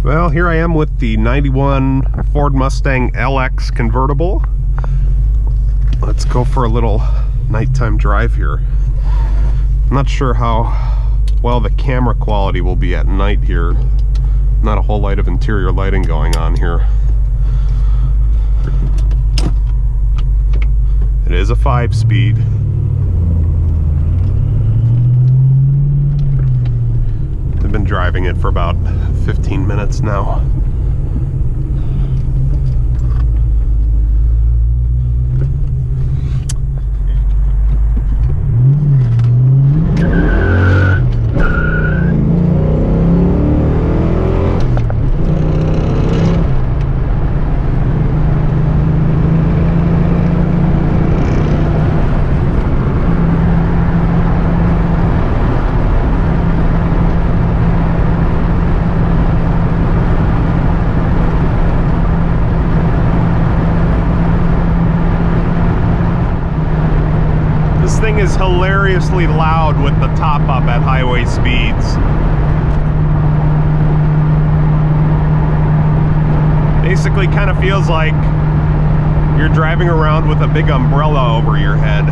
Well, here I am with the 91 Ford Mustang LX convertible. Let's go for a little nighttime drive here. I'm not sure how well the camera quality will be at night here. Not a whole lot of interior lighting going on here. It is a 5-speed. I've been driving it for about 15 minutes now. This thing is hilariously loud with the top up at highway speeds. Basically kind of feels like you're driving around with a big umbrella over your head.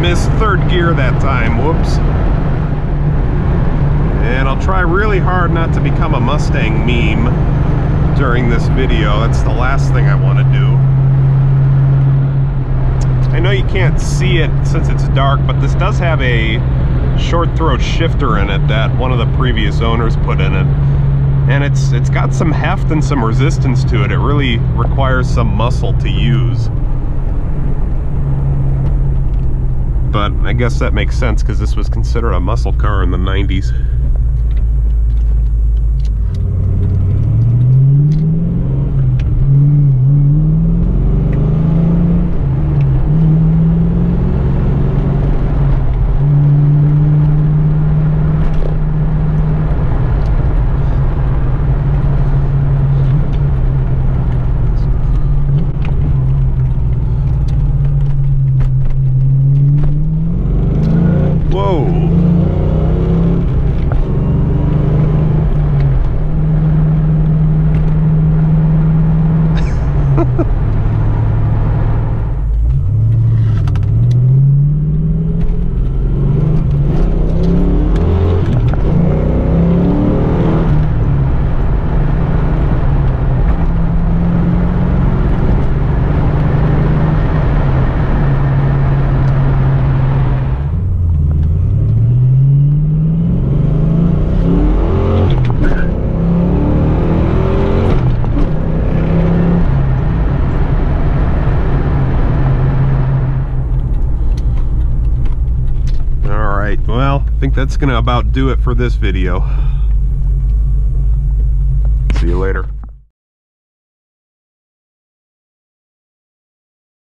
Missed third gear that time, whoops. And I'll try really hard not to become a Mustang meme during this video. That's the last thing I want to do. I know you can't see it since it's dark, but this does have a short throw shifter in it that one of the previous owners put in it. And it's got some heft and some resistance to it. It really requires some muscle to use. But I guess that makes sense because this was considered a muscle car in the 90s. Well, I think that's gonna about do it for this video. See you later.